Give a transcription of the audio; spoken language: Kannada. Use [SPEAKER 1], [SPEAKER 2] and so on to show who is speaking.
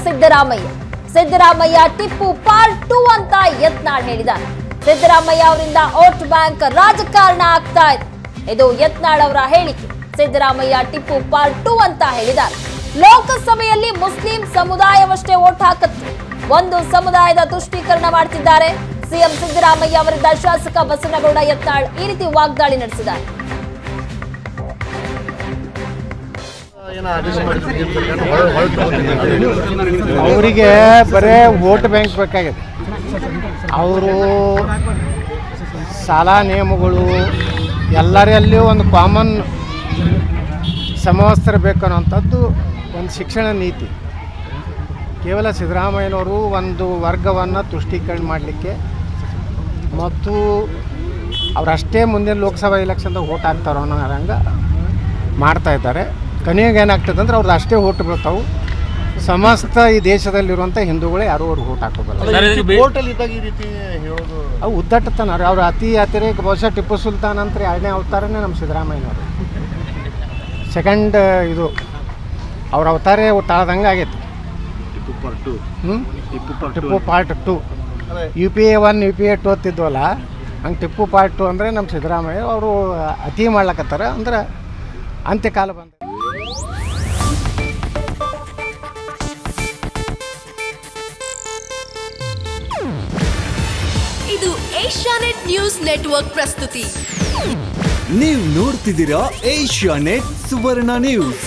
[SPEAKER 1] ಸಿದ್ದರಾಮಯ್ಯ ಟಿಪ್ಪು ಪಾರ್ಟ್ 2 ಅಂತ ಯತ್ನಾಳ್ ಹೇಳಿದ್ದಾರೆ. ಸಿದ್ದರಾಮಯ್ಯ ಅವರಿಂದ ವೋಟ್ ಬ್ಯಾಂಕ್ ರಾಜಕಾರಣ ಆಗ್ತಾ ಇದೆ. ಇದು ಯತ್ನಾಳ್ ಅವರ ಹೇಳಿಕೆ. ಸಿದ್ದರಾಮಯ್ಯ ಟಿಪ್ಪು ಪಾರ್ಟ್ 2 ಅಂತ ಹೇಳಿದ್ದಾರೆ. ಲೋಕಸಭೆಯಲ್ಲಿ ಮುಸ್ಲಿಂ ಸಮುದಾಯವಷ್ಟೇ ವೋಟ್ ಹಾಕುತ್ತೆ, ಒಂದು ಸಮುದಾಯದ ತುಷ್ಟೀಕರಣ ಮಾಡ್ತಿದ್ದಾರೆ. ಸಿಎಂ ಸಿದ್ದರಾಮಯ್ಯ ಅವರಿಂದ ಶಾಸಕ ಬಸನಗೌಡ ಯತ್ನಾಳ್ ಈ ರೀತಿ ವಾಗ್ದಾಳಿ ನಡೆಸಿದ್ದಾರೆ.
[SPEAKER 2] ಅವರಿಗೆ ಬರೇ ವೋಟ್ ಬ್ಯಾಂಕ್ ಬೇಕಾಗಿದೆ. ಅವರು ಶಾಲಾ ನಿಯಮಗಳು ಎಲ್ಲರಲ್ಲಿಯೂ ಒಂದು ಕಾಮನ್ ಸಮವಸ್ತ್ರ ಬೇಕನ್ನುವಂಥದ್ದು ಒಂದು ಶಿಕ್ಷಣ ನೀತಿ. ಕೇವಲ ಸಿದ್ದರಾಮಯ್ಯನವರು ಒಂದು ವರ್ಗವನ್ನು ತುಷ್ಟೀಕರಣ ಮಾಡಲಿಕ್ಕೆ ಮತ್ತು ಅವರಷ್ಟೇ ಮುಂದಿನ ಲೋಕಸಭಾ ಎಲೆಕ್ಷನ್ದಾಗ ವೋಟ್ ಹಾಕ್ತಾರೋ ಅನ್ನೋ ಹಂಗೆ ಮಾಡ್ತಾಯಿದ್ದಾರೆ. ಕೊನೆಗೆ ಏನಾಗ್ತದೆ ಅಂದ್ರೆ ಅವ್ರದ್ದು ಅಷ್ಟೇ ವೋಟ್ ಬೀಳ್ತಾವೆ. ಸಮಸ್ತ ಈ ದೇಶದಲ್ಲಿರುವಂಥ ಹಿಂದೂಗಳೇ ಯಾರೂ ಅವ್ರಿಗೆ ವೋಟ್ ಹಾಕೋಬಲ್ಲ. ಅವು ಉದ್ದಟ್ಟತನ ಅವ್ರು ಅತಿ ಅತಿರೇಕ. ಬಹುಶಃ ಟಿಪ್ಪು ಸುಲ್ತಾನ್ ಅಂತ 2ನೇ ಅವತಾರನೇ ನಮ್ಮ ಸಿದ್ದರಾಮಯ್ಯನವರು. ಸೆಕೆಂಡ್ ಇದು ಅವ್ರ ಅವತಾರೇ ತಾಳ್ದಂಗೆ ಆಗೈತಿ. ಟಿಪ್ಪು ಪಾರ್ಟ್ 2 UPA 1 UPA 2 ಅಂತಿದ್ವಲ್ಲ, ಹಂಗೆ ಟಿಪ್ಪು ಪಾರ್ಟ್ 2 ಅಂದರೆ ನಮ್ಮ ಸಿದ್ದರಾಮಯ್ಯ ಅವರು ಅತಿ ಮಾಡ್ಲಕತ್ತಾರ. ಅಂದ್ರೆ ಅಂತ್ಯಕಾಲ ಬಂದ.
[SPEAKER 3] ಇದು ಏಷ್ಯಾನೆಟ್ ನ್ಯೂಸ್ ನೆಟ್ವರ್ಕ್ ಪ್ರಸ್ತುತಿ.
[SPEAKER 4] ನೀವು ನೋಡ್ತಿದ್ದೀರಾ ಏಷ್ಯಾನೆಟ್ ಸುವರ್ಣ ನ್ಯೂಸ್.